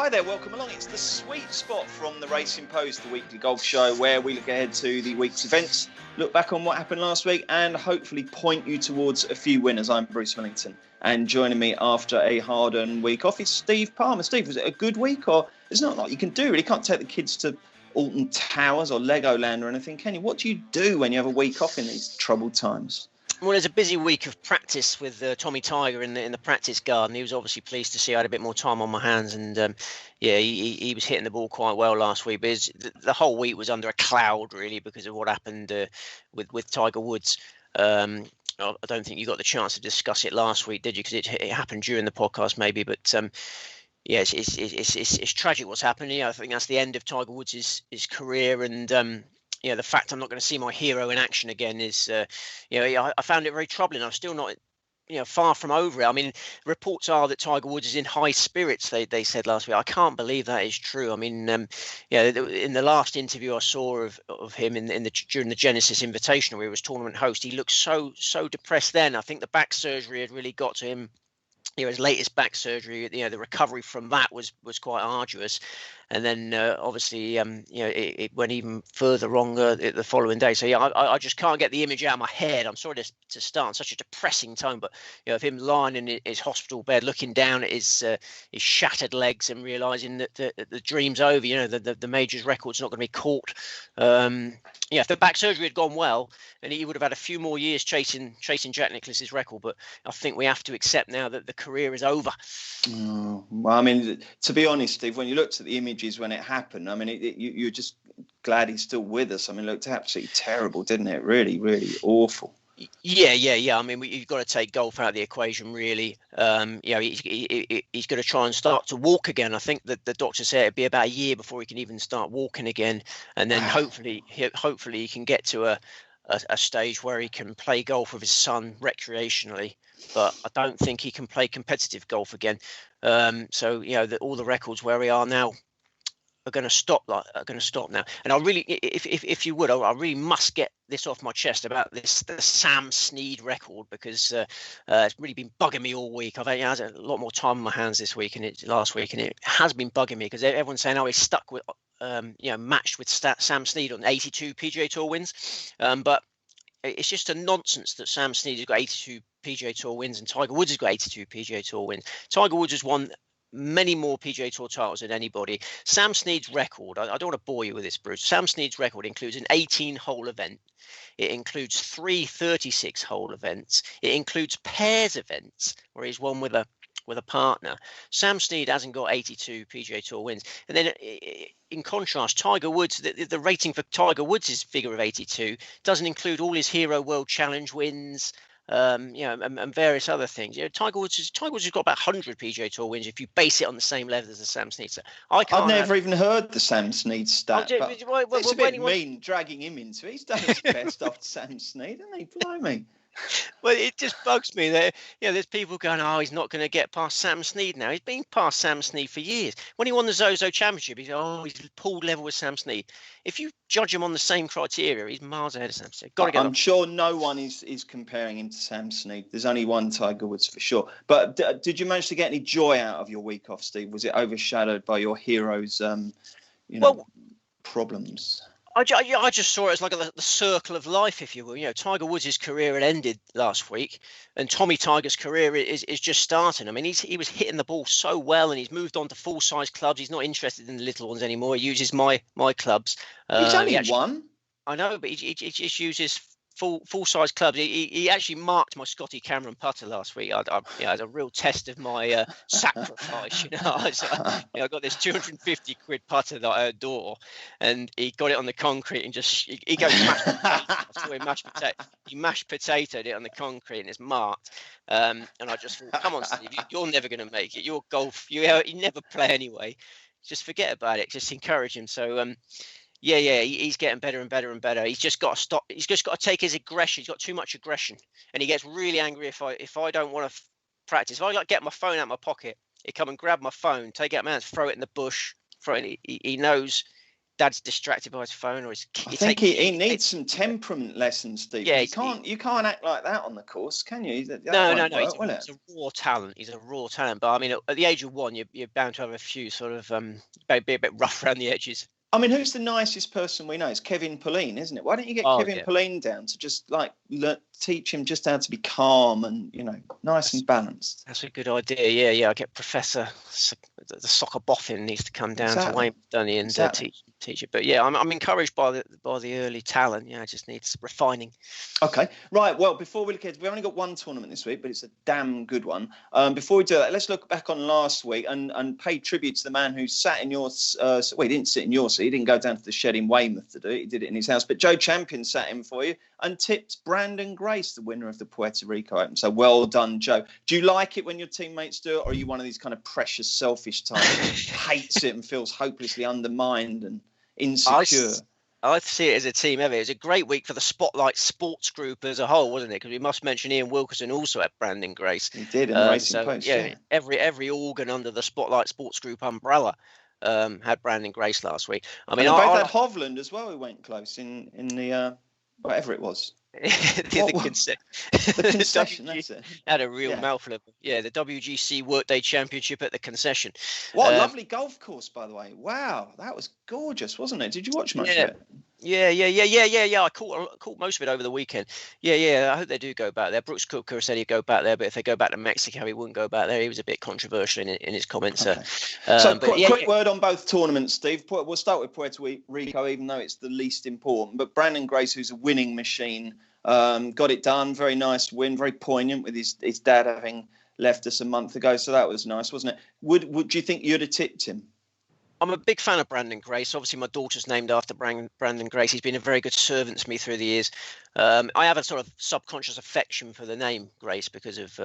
Hi there, welcome along. It's the Sweet Spot from the Racing Post, the weekly golf show where we look ahead to the week's events, look back on what happened last week and hopefully point you towards a few winners. I'm Bruce Millington, and joining me after a hard-earned week off is Steve Palmer. Steve, was it a good week, or it's not like you can do? You can't take the kids to Alton Towers or Legoland or anything, can you? What do you do when you have a week off in these troubled times? Well, there's a busy week of practice with Tommy Tiger in the practice garden. He was obviously pleased to see I had a bit more time on my hands, and he was hitting the ball quite well last week. But the whole week was under a cloud, really, because of what happened with Tiger Woods. I don't think you got the chance to discuss it last week, did you? Because it happened during the podcast, maybe. But yeah, it's tragic what's happened. I think that's the end of Tiger Woods' his career, and the fact I'm not going to see my hero in action again is, I found it very troubling. I'm still not, far from over it. I mean, reports are that Tiger Woods is in high spirits. They said last week. I can't believe that is true. I mean, in the last interview I saw of him during the Genesis Invitational, where he was tournament host, he looked so depressed then. I think the back surgery had really got to him. His latest back surgery, the recovery from that was quite arduous, and then obviously, it went even further wrong the following day. So I just can't get the image out of my head. I'm sorry to start on such a depressing tone, but of him lying in his hospital bed, looking down at his shattered legs, and realizing that the dream's over. The majors record's not going to be caught. If the back surgery had gone well, then he would have had a few more years chasing Jack Nicklaus's record. But I think we have to accept now that the career is over. Oh, well, I mean, to be honest, Steve, when you looked at the images when it happened, I mean, you're just glad he's still with us. I mean, it looked absolutely terrible, didn't it? Really, really awful. Yeah. I mean, you've got to take golf out of the equation, really. He's going to try and start to walk again. I think that the doctor said it'd be about a year before he can even start walking again, and then hopefully he can get to a stage where he can play golf with his son recreationally. But I don't think he can play competitive golf again. So all the records where we are now are going to stop now. And I really, if you would, I really must get this off my chest about the Sam Snead record, because it's really been bugging me all week. I've had a lot more time on my hands last week, and it has been bugging me because everyone's saying, he's stuck with, matched with Sam Snead on 82 PGA Tour wins, but it's just a nonsense that Sam Snead has got 82 PGA Tour wins and Tiger Woods has got 82 PGA Tour wins. Tiger Woods has won many more PGA Tour titles than anybody. Sam Snead's record, I don't want to bore you with this, Bruce. Sam Snead's record includes an 18-hole event. It includes 3 36-hole events. It includes pairs events where he's won with a partner. Sam Snead hasn't got 82 PGA Tour wins. And then in contrast, Tiger Woods, the rating for Tiger Woods' figure of 82 doesn't include all his Hero World Challenge wins, and various other things. Tiger Woods has got about 100 PGA Tour wins if you base it on the same level as the Sam Snead. So I've never even heard the Sam Snead stat. It's a bit mean dragging him into it. He's done his best after Sam Snead, hasn't he? Blimey. Well, it just bugs me that there's people going, he's not going to get past Sam Snead now. He's been past Sam Snead for years. When he won the Zozo Championship, he's pulled level with Sam Snead. If you judge him on the same criteria, he's miles ahead of Sam Snead. I'm sure no one is comparing him to Sam Snead. There's only one Tiger Woods for sure. But did you manage to get any joy out of your week off, Steve? Was it overshadowed by your hero's, problems? I just saw it as like the circle of life, if you will. Tiger Woods' career had ended last week, and Tommy Tiger's career is just starting. I mean, he was hitting the ball so well, and he's moved on to full-size clubs. He's not interested in the little ones anymore. He uses my clubs. He's only one. I know, but he just uses full-size clubs. He actually marked my Scotty Cameron putter last week. As a real test of my sacrifice. I got this 250 quid putter that I adore, and he got it on the concrete and just he goes mashed potato. He mashed potatoed it on the concrete and it's marked. And I just thought, come on, Steve, you're never going to make it. Your golf, you never play anyway. Just forget about it. Just encourage him. So. He's getting better and better and better. He's just got to stop. He's just got to take his aggression. He's got too much aggression, and he gets really angry if I don't want to practice. If I get my phone out of my pocket, he come and grab my phone, take it out of my hands, throw it in the bush. He knows dad's distracted by his phone, or I think he needs some temperament lessons, Steve. Yeah, you can't act like that on the course, can you? That no. Work, He's a raw talent. He's a raw talent. But I mean, at the age of 1, you're bound to have a few sort of be a bit rough around the edges. I mean, who's the nicest person we know? It's Kevin Pauline, isn't it? Why don't you get Kevin Pauline down to just teach him just how to be calm and, nice and balanced? That's a good idea. Yeah. I get Professor the soccer boffin needs to come down to Wayne, don't he, and teach it. But yeah, I'm encouraged by the early talent. Yeah, it just needs refining. Okay, right. Well, before we look ahead, we've only got one tournament this week, but it's a damn good one. Before we do that, let's look back on last week and pay tribute to the man who sat in your. He didn't sit in your seat. He didn't go down to the shed in Weymouth to do it. He did it in his house. But Joe Champion sat in for you and tipped Brandon Grace, the winner of the Puerto Rico Open. So well done, Joe. Do you like it when your teammates do it, or are you one of these kind of precious, selfish types who hates it and feels hopelessly undermined and insecure? I see it as a team effort. It was a great week for the Spotlight Sports Group as a whole, wasn't it? Because we must mention Ian Wilkerson also had Brandon Grace. He did in the Racing Post. Yeah, every organ under the Spotlight Sports Group umbrella had Brandon Grace last week. I mean, and both had Hovland as well, who went close in the whatever it was. The concession, that's it. Had a real mouthful of the WGC Workday Championship at the concession. What a lovely golf course, by the way. Wow, that was gorgeous, wasn't it? Did you watch much of it? Yeah. I caught most of it over the weekend. Yeah. I hope they do go back there. Brooks Koepka said he'd go back there, but if they go back to Mexico, he wouldn't go back there. He was a bit controversial in his comments. Okay. So quick word on both tournaments, Steve. We'll start with Puerto Rico, even though it's the least important. But Brandon Grace, who's a winning machine, got it done. Very nice win, very poignant with his dad having left us a month ago. So that was nice, wasn't it? Would you think you'd have tipped him? I'm a big fan of Brandon Grace. Obviously, my daughter's named after Brandon Grace. He's been a very good servant to me through the years. I have a sort of subconscious affection for the name Grace because of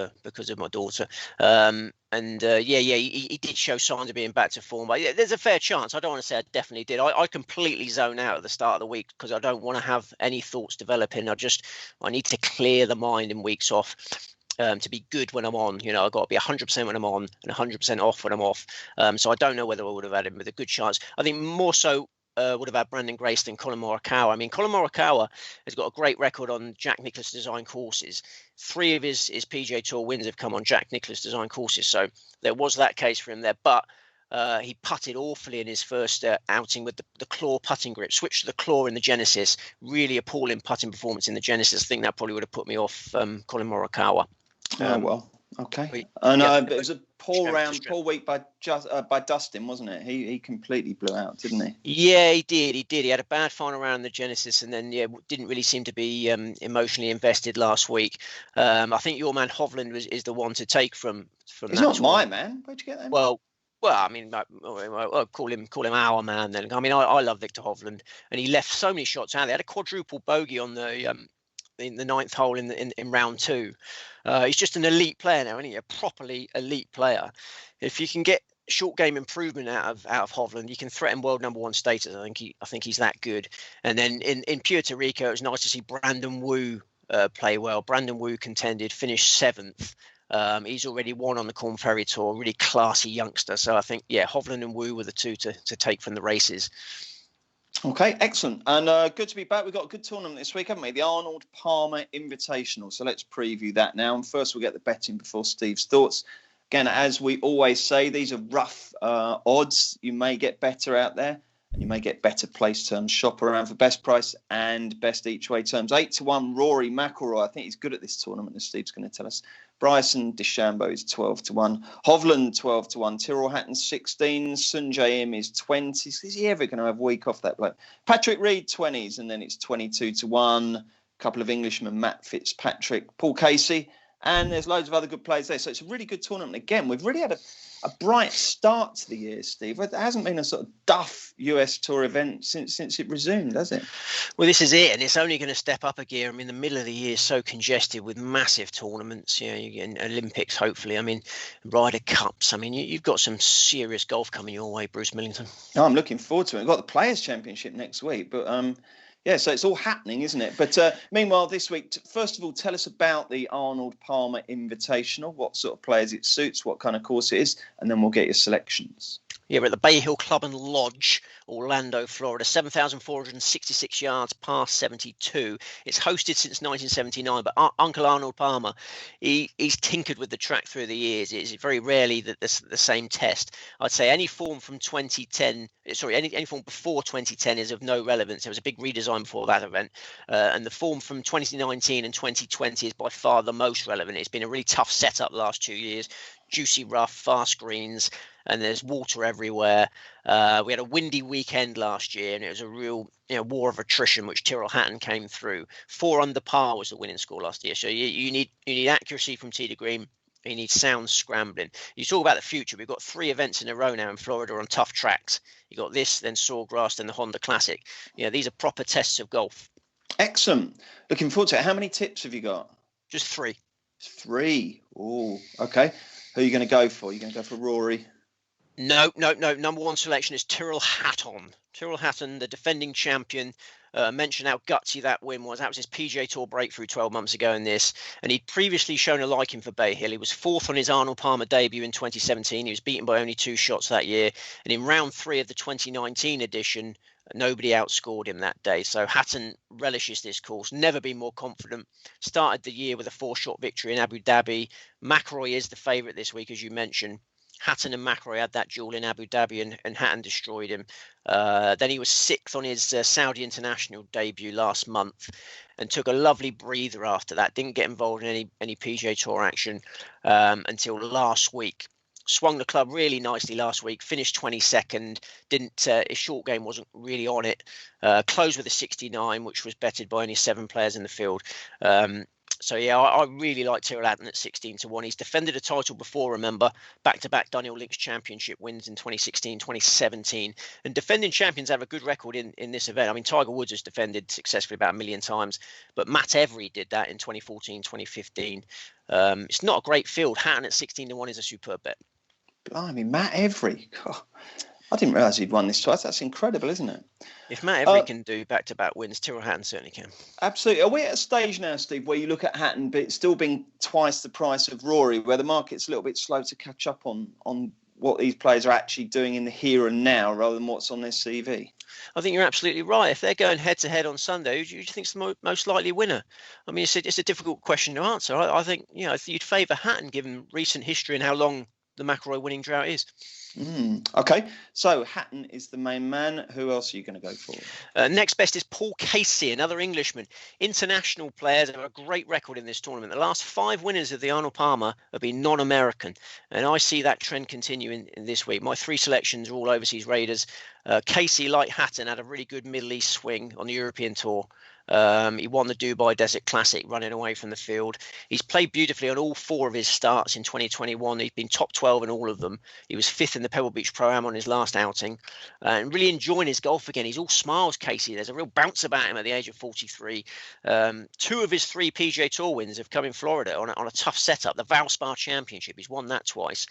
my daughter. He did show signs of being back to form. But there's a fair chance. I don't want to say I definitely did. I completely zone out at the start of the week because I don't want to have any thoughts developing. I need to clear the mind in weeks off. To be good when I'm on, I've got to be 100% when I'm on and 100% off when I'm off. So I don't know whether I would have had him with a good chance. I think more so would have had Brandon Grace than Colin Morikawa. I mean, Colin Morikawa has got a great record on Jack Nicklaus design courses. 3 of his PGA Tour wins have come on Jack Nicklaus design courses. So there was that case for him there. But he putted awfully in his first outing with the claw putting grip. Switched to the claw in the Genesis. Really appalling putting performance in the Genesis. I think that probably would have put me off Colin Morikawa. Okay. And it was a poor week by Dustin, wasn't it? He completely blew out, didn't he? Yeah, he did. He had a bad final round the Genesis, and then didn't really seem to be emotionally invested last week. I think your man Hovland is the one to take from. He's not my man. Where'd you get that? Well, I mean, I'll call him our man then. I mean, I love Victor Hovland, and he left so many shots out. They had a quadruple bogey on the in the 9th hole in round 2. He's just an elite player now, isn't he? A properly elite player. If you can get short game improvement out of Hovland, you can threaten world number 1 status. I think he's that good. And then in Puerto Rico, it was nice to see Brandon Wu play well. Brandon Wu contended, finished 7th. He's already won on the Corn Ferry Tour, really classy youngster. So I think, Hovland and Wu were the 2 to take from the races. Okay, excellent. And good to be back. We've got a good tournament this week, haven't we? The Arnold Palmer Invitational. So let's preview that now. And first, we'll get the betting before Steve's thoughts. Again, as we always say, these are rough odds. You may get better out there, and you may get better place terms. Shop around for best price and best each way terms. 8-1 Rory McIlroy. I think he's good at this tournament, as Steve's going to tell us. Bryson DeChambeau is 12-1. Hovland 12-1. Tyrrell Hatton 16. Sun Jae Im is 20. Is he ever going to have a week off that bloke? Patrick Reed 20s, and then it's 22-1. A couple of Englishmen, Matt Fitzpatrick, Paul Casey, and there's loads of other good players there. So it's a really good tournament. Again, we've really had a bright start to the year, Steve. There hasn't been a sort of duff US Tour event since it resumed, has it? Well, this is it, and it's only going to step up a gear. I mean, the middle of the year is so congested with massive tournaments. You get Olympics, hopefully. I mean, Ryder Cups. I mean, you've got some serious golf coming your way, Bruce Millington. Oh, I'm looking forward to it. We've got the Players' Championship next week, but so it's all happening, isn't it? But meanwhile, this week, first of all, tell us about the Arnold Palmer Invitational, what sort of players it suits, what kind of course it is, and then we'll get your selections. Yeah, we're at the Bay Hill Club and Lodge, Orlando, Florida. 7,466 yards, par 72. It's hosted since 1979, but Uncle Arnold Palmer, he's tinkered with the track through the years. It's very rarely that the same test. I'd say any form from 2010, any form before 2010 is of no relevance. There was a big redesign before that event, and the form from 2019 and 2020 is by far the most relevant. It's been a really tough setup the last 2 years. Juicy rough, fast greens, and there's water everywhere. We had a windy weekend last year, and it was a real war of attrition, which Tyrrell Hatton came through. 4 under par was the winning score last year. So you need accuracy from tee to green. You need sound scrambling. You talk about the future. We've got 3 events in a row now in Florida on tough tracks. You got this, then Sawgrass, then the Honda Classic. These are proper tests of golf. Excellent. Looking forward to it. How many tips have you got? Just 3. 3. Oh, okay. Who are you going to go for? Are you going to go for Rory? No. Number 1 selection is Cyril Hatton. Cyril Hatton, the defending champion. Mentioned how gutsy that win was. That was his PGA Tour breakthrough 12 months ago in this. And he'd previously shown a liking for Bay Hill. He was 4th on his Arnold Palmer debut in 2017. He was beaten by only 2 shots that year. And in round 3 of the 2019 edition, nobody outscored him that day. So Hatton relishes this course, never been more confident. Started the year with a 4-shot victory in Abu Dhabi. McIlroy is the favourite this week, as you mentioned. Hatton and McIlroy had that duel in Abu Dhabi, and Hatton destroyed him. Then he was 6th on his Saudi International debut last month and took a lovely breather after that. Didn't get involved in any PGA Tour action until last week. Swung the club really nicely last week, finished 22nd, his short game wasn't really on it, closed with a 69, which was betted by only 7 players in the field. So I really like Tyrrell Hatton at 16-1. He's defended a title before, remember, back-to-back Dunhill Links Championship wins in 2016, 2017. And defending champions have a good record in this event. I mean, Tiger Woods has defended successfully about 1 million times, but Matt Every did that in 2014, 2015. It's not a great field. Hatton at 16-1 is a superb bet. Blimey, Matt Every. God, I didn't realise he'd won this twice. That's incredible, isn't it? If Matt Every can do back-to-back wins, Tyrrell Hatton certainly can. Absolutely. Are we at a stage now, Steve, where you look at Hatton, but it's still being twice the price of Rory, where the market's a little bit slow to catch up on what these players are actually doing in the here and now rather than what's on their CV? I think you're absolutely right. If they're going head-to-head on Sunday, who do you think's the most likely winner? I mean, it's a difficult question to answer. I think you'd favour Hatton given recent history and how long the McIlroy winning drought is. Okay, so Hatton is the main man. Who else are you going to go for? Next best is Paul Casey, another Englishman. International players have a great record in this tournament. The last 5 winners of the Arnold Palmer have been non-American, and I see that trend continuing in this week. My 3 selections are all overseas raiders. Casey, like Hatton, had a really good Middle East swing on the European Tour. He won the Dubai Desert Classic running away from the field. He's played beautifully on all 4 of his starts in 2021. He's been top 12 in all of them. He was 5th in the Pebble Beach Pro-Am on his last outing, and really enjoying his golf again. He's all smiles, Casey. There's a real bounce about him at the age of 43. 2 of his 3 PGA Tour wins have come in Florida on a tough setup. The Valspar Championship, he's won that twice.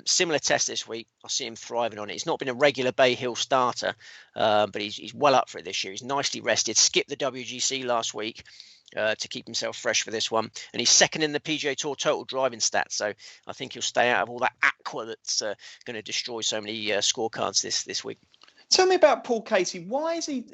Similar test this week. I see him thriving on it. He's not been a regular Bay Hill starter, but he's well up for it this year. He's nicely rested. Skipped the WGC last week to keep himself fresh for this one, and he's 2nd in the PGA Tour total driving stats. So I think he'll stay out of all that aqua that's going to destroy so many scorecards this week. Tell me about Paul Casey. Why is he?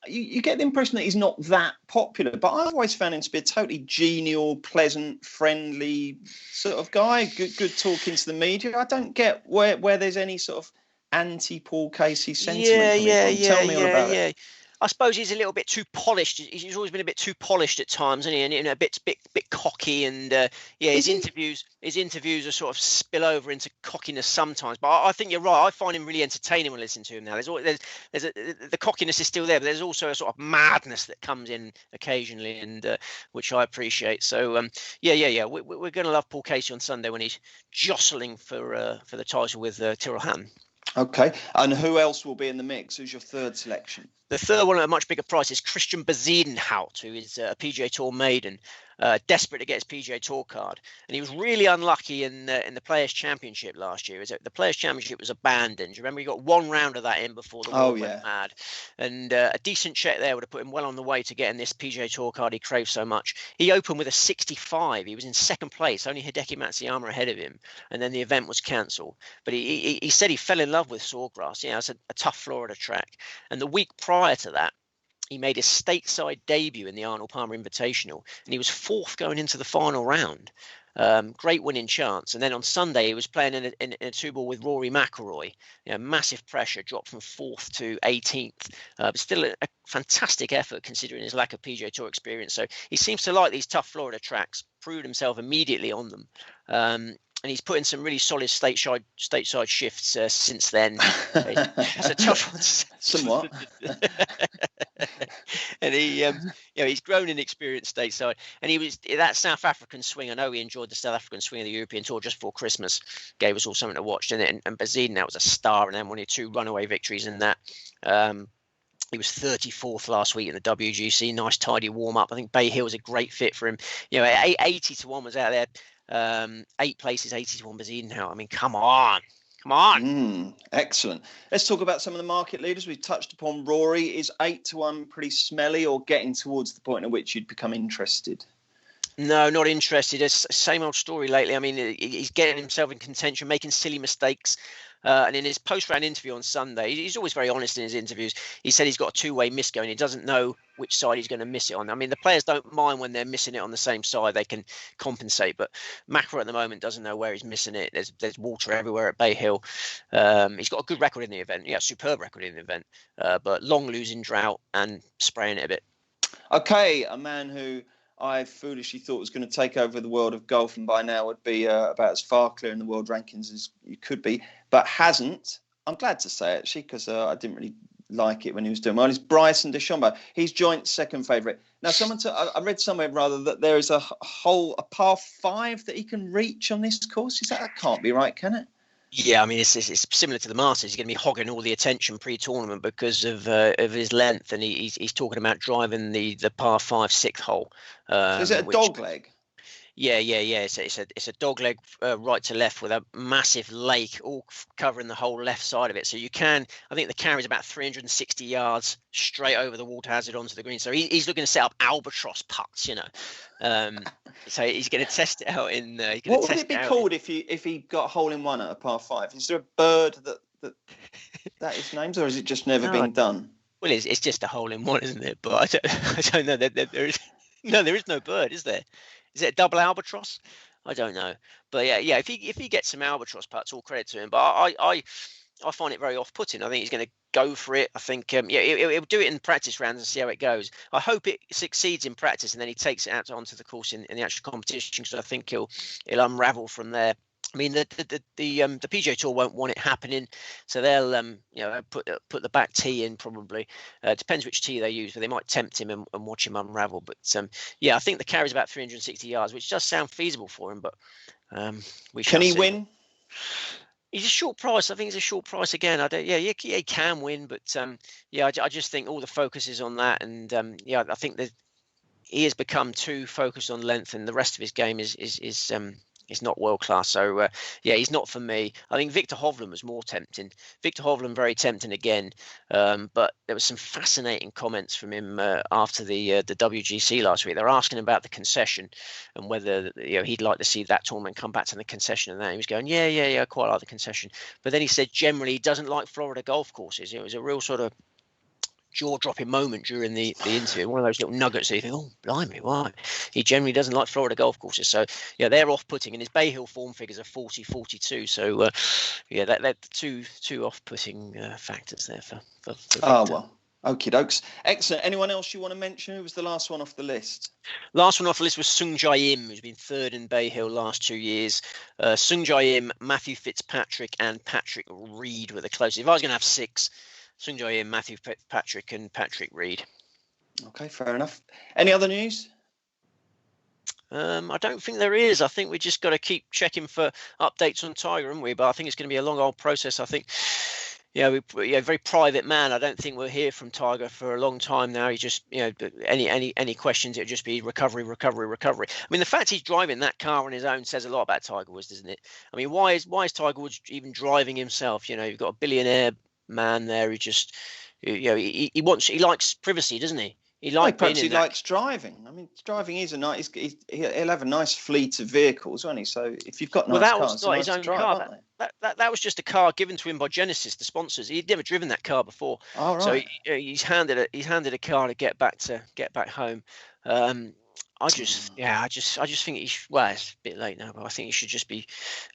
You get the impression that he's not that popular, but I've always found him to be a totally genial, pleasant, friendly sort of guy. Good talking to the media. I don't get where there's any sort of anti-Paul Casey sentiment. Tell me all about it. I suppose he's a little bit too polished. He's always been a bit too polished at times, isn't he? And a bit cocky. And his interviews are sort of spill over into cockiness sometimes. But I think you're right. I find him really entertaining when listening to him now. The cockiness is still there, but there's also a sort of madness that comes in occasionally, and which I appreciate. So we're going to love Paul Casey on Sunday when he's jostling for the title with Tyrrell Hatton. Okay, and who else will be in the mix? Who's your 3rd selection? The 3rd one at a much bigger price is Christian Bazinhout, who is a PGA Tour maiden. desperate to get his PGA Tour card, and he was really unlucky in the Players Championship last year. The Players Championship was abandoned. You remember he got one round of that in before the world went mad, and a decent check there would have put him well on the way to getting this PGA Tour card he craved so much. He opened with a 65. He was in second place, only Hideki Matsuyama ahead of him, and then the event was cancelled. But he said he fell in love with Sawgrass. You know, it's a tough Florida track, and the week prior to that, he made his stateside debut in the Arnold Palmer Invitational, and he was fourth going into the final round. Great winning chance. And then on Sunday, he was playing in a two-ball with Rory McIlroy. You know, massive pressure, dropped from 4th to 18th. But still a fantastic effort considering his lack of PGA Tour experience. So he seems to like these tough Florida tracks, proved himself immediately on them. And he's put in some really solid stateside shifts since then. It's a tough one. Somewhat. And he's grown in experience stateside. And he was that South African swing. I know he enjoyed the South African swing of the European Tour just before Christmas. Gave us all something to watch. And Bazinhout was a star, and then won 2 runaway victories in that. He was 34th last week in the WGC. Nice tidy warm up. I think Bay Hill was a great fit for him. You know, 80 to 1 was out there. 8 places, 80 to 1 Bazinhout. I mean, come on. Excellent. Let's talk about some of the market leaders. We've touched upon Rory. Is 8 to 1 pretty smelly, or getting towards the point at which you'd become interested? No, not interested. It's the same old story lately. I mean, he's getting himself in contention, making silly mistakes. And in his post-round interview on Sunday, he's always very honest in his interviews. He said he's got a 2-way miss going. He doesn't know which side he's going to miss it on. I mean, the players don't mind when they're missing it on the same side. They can compensate. But McIlroy at the moment doesn't know where he's missing it. There's water everywhere at Bay Hill. He's got a good record in the event. Yeah, superb record in the event. But long losing drought and spraying it a bit. Okay, a man who I foolishly thought was going to take over the world of golf, and by now would be about as far clear in the world rankings as you could be, but hasn't. I'm glad to say, actually, because I didn't really like it when he was doing well. It's Bryson DeChambeau. He's joint second favourite. Now, I read somewhere rather that there is a par 5 that he can reach on this course. That can't be right, can it? Yeah, I mean, it's similar to the Masters. He's going to be hogging all the attention pre-tournament because of his length, and he's talking about driving the par 5 6th hole. So is it a dog leg? Yeah. It's a dog leg right to left with a massive lake all covering the whole left side of it. So I think the carry is about 360 yards straight over the water hazard onto the green. So he's looking to set up albatross putts, you know. So he's going to test it out in. What would it be called if he got a hole in one at a par 5? Is there a bird that is named, or has it just never been done? Well, it's just a hole in one, isn't it? But I don't know. There is no bird, is there? Is it a double albatross? I don't know. But yeah. If he gets some albatross putts, all credit to him. But I find it very off-putting. I think he's going to go for it. I think he'll do it in practice rounds and see how it goes. I hope it succeeds in practice, and then he takes it out onto the course in the actual competition, because I think he'll unravel from there. I mean, the PGA Tour won't want it happening, so they'll put the back tee in probably. Depends which tee they use, but they might tempt him and watch him unravel. But I think the carry's about 360 yards, which does sound feasible for him. But can he win? He's a short price. I think he's a short price again. He can win, but I just think all the focus is on that, and I think that he has become too focused on length, and the rest of his game is not world class. So he's not for me. I think Victor Hovland was more tempting. Victor Hovland very tempting again, but there was some fascinating comments from him after the WGC last week. They're asking about the concession and whether he'd like to see that tournament come back to the concession, and that he was going, I quite like the concession. But then he said generally he doesn't like Florida golf courses. It was a real sort of jaw-dropping moment during the interview. One of those little nuggets that you think, oh, blimey, why? He generally doesn't like Florida golf courses. So, they're off-putting. And his Bay Hill form figures are 40, 42. So, they're two off-putting factors there for Victor. Oh, well. Okie dokes. Excellent. Anyone else you want to mention? Who was the last one off the list? Last one off the list was Sung Jae Im, who's been third in Bay Hill last 2 years. Sung Jae Im, Matthew Fitzpatrick, and Patrick Reed were the closest. If I was going to have 6, Sung Jae Im, Matthew Fitzpatrick, and Patrick Reed. Okay, fair enough. Any other news? I don't think there is. I think we just got to keep checking for updates on Tiger, haven't we? But I think it's going to be a long old process. I think Very private man. I don't think we'll hear from Tiger for a long time now. He just, any questions, it'll just be recovery. I mean, the fact he's driving that car on his own says a lot about Tiger Woods, doesn't it? I mean, why is Tiger Woods even driving himself? You've got a billionaire man there who just, he likes privacy, doesn't he? He likes driving. I mean, driving is a nice. He'll have a nice fleet of vehicles, won't he? So if you've got nice cars, was not his own car. That was just a car given to him by Genesis, the sponsors. He'd never driven that car before. Oh, right. So he's handed a car to get back home. I just think it's a bit late now, but I think he should just be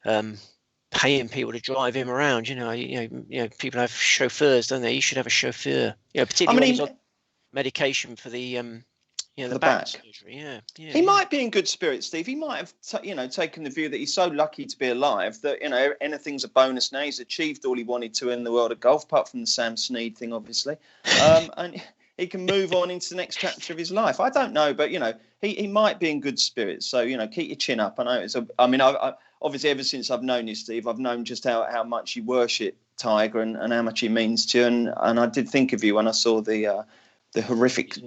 paying people to drive him around. People have chauffeurs, don't they? He should have a chauffeur. Particularly when he's on medication for the the back surgery. Yeah. He might be in good spirits, Steve. He might have taken the view that he's so lucky to be alive that anything's a bonus now. He's achieved all he wanted to in the world of golf, apart from the Sam Snead thing, obviously, and he can move on into the next chapter of his life. I don't know, but he might be in good spirits. So keep your chin up. I know I obviously ever since I've known you, Steve, I've known just how much you worship Tiger and how much he means to you, and I did think of you when I saw the horrific,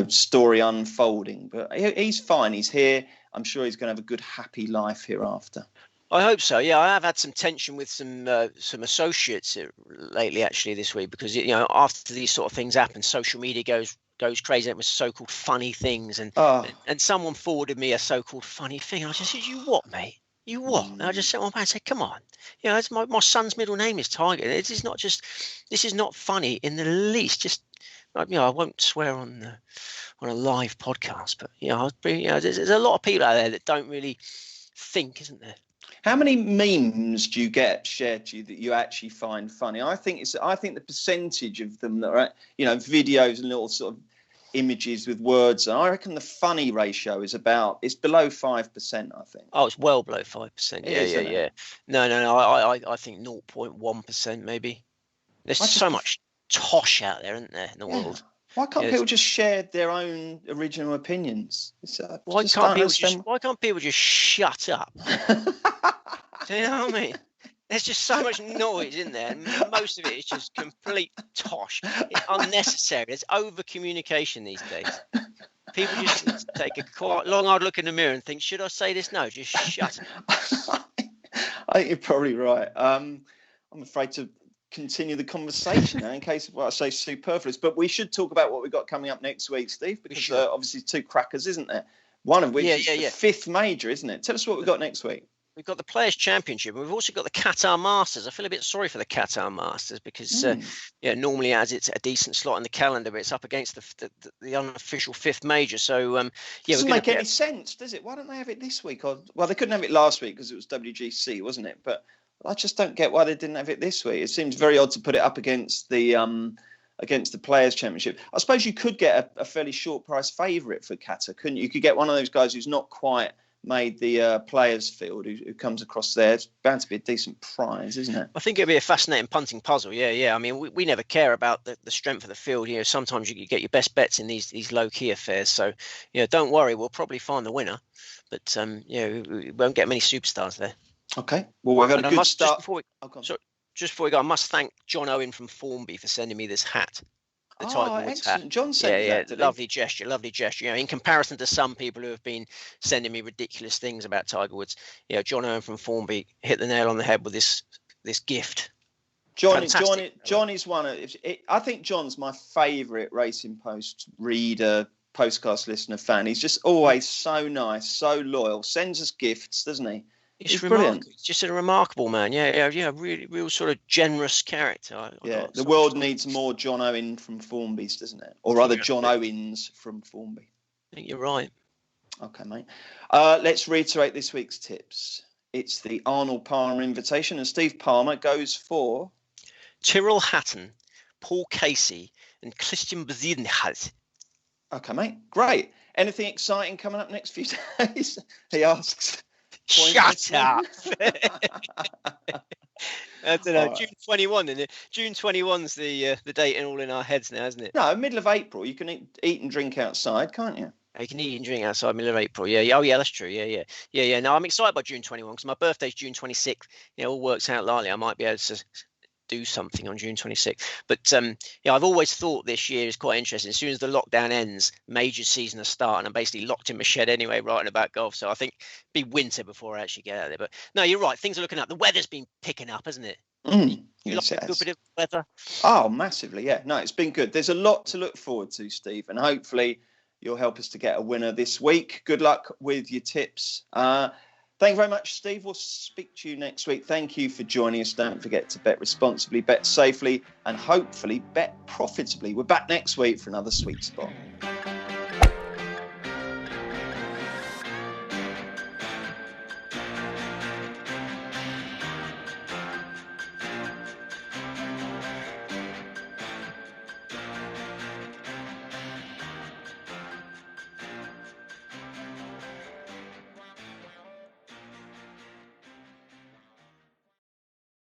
story unfolding. But he's fine. He's here. I'm sure he's going to have a good, happy life hereafter. I hope so. Yeah, I have had some tension with some associates lately, actually, this week, because after these sort of things happen, social media goes crazy with so-called funny things, and someone forwarded me a so-called funny thing. I just said, "You what, mate? You what?" And I just sat on my and said, "Come on, it's my son's middle name is Tiger. This is not funny in the least. Just." I won't swear on a live podcast, but there's a lot of people out there that don't really think, isn't there? How many memes do you get shared to you that you actually find funny? I think the percentage of them that are videos and little sort of images with words, and I reckon the funny ratio is it's below 5%. I think. Oh, it's well below 5%. Yeah. No. I think 0.1% maybe. There's so much tosh out there, isn't there, in the world? Why can't people just share their own original opinions? Why can't people just shut up? Do you know what I mean? There's just so much noise in there, and most of it is just complete tosh. It's unnecessary. There's over communication these days. People just need to take a quite long hard look in the mirror and think, should I say this? No, just shut up. I think you're probably right. I'm afraid to continue the conversation now in case of what I say superfluous, but we should talk about what we've got coming up next week, Steve, because obviously two crackers, isn't there? One of which is the fifth major, isn't it? Tell us what we've got next week. We've got the Players' Championship, and we've also got the Qatar Masters. I feel a bit sorry for the Qatar Masters because normally as it's a decent slot in the calendar, but it's up against the unofficial fifth major. So doesn't make any sense, does it? Why don't they have it this week? Well, they couldn't have it last week because it was WGC, wasn't it? But I just don't get why they didn't have it this week. It seems very odd to put it up against the Players' Championship. I suppose you could get a fairly short price favourite for Qatar, couldn't you? You could get one of those guys who's not quite made the players field who comes across there. It's bound to be a decent prize, isn't it? I think it'll be a fascinating punting puzzle. Yeah. I mean, we never care about the strength of the field. Sometimes you get your best bets in these low key affairs. So don't worry, we'll probably find the winner, but we won't get many superstars there. Okay. Well, we've had a good start. Just before we go, I must thank John Owen from Formby for sending me this hat. The Tiger Woods hat. John sent that. Lovely gesture. In comparison to some people who have been sending me ridiculous things about Tiger Woods, John Owen from Formby hit the nail on the head with this gift. John is one of. I think John's my favourite Racing Post reader, postcast listener, fan. He's just always so nice, so loyal. Sends us gifts, doesn't he? He's brilliant. He's just a remarkable man. Yeah. Really, real sort of generous character. The world needs more John Owen from Formby's, doesn't it? Or rather, John Owens from Formby. I think you're right. Okay, mate. Let's reiterate this week's tips. It's the Arnold Palmer Invitational, and Steve Palmer goes for Tyrrell Hatton, Paul Casey, and Christian Bazinhout. Okay, mate. Great. Anything exciting coming up next few days? He asks. Shut up. I don't know. Right. June 21, isn't it? June 21's the date and all in our heads now, isn't it? No, middle of April. You can eat and drink outside, can't you? You can eat and drink outside middle of April. Yeah. Oh, yeah, that's true. Yeah. No, I'm excited by June 21 because my birthday's June 26th. All works out lightly. I might be able to do something on June 26th. But I've always thought this year is quite interesting. As soon as the lockdown ends, major season will start, and I'm basically locked in my shed anyway, writing about golf. So I think it'll be winter before I actually get out there. But no, you're right. Things are looking up. The weather's been picking up, hasn't it? You like a good bit of weather? Oh, massively, yeah. No, it's been good. There's a lot to look forward to, Steve, and hopefully you'll help us to get a winner this week. Good luck with your tips. Thank you very much, Steve. We'll speak to you next week. Thank you for joining us. Don't forget to bet responsibly, bet safely, and hopefully bet profitably. We're back next week for another Sweet Spot.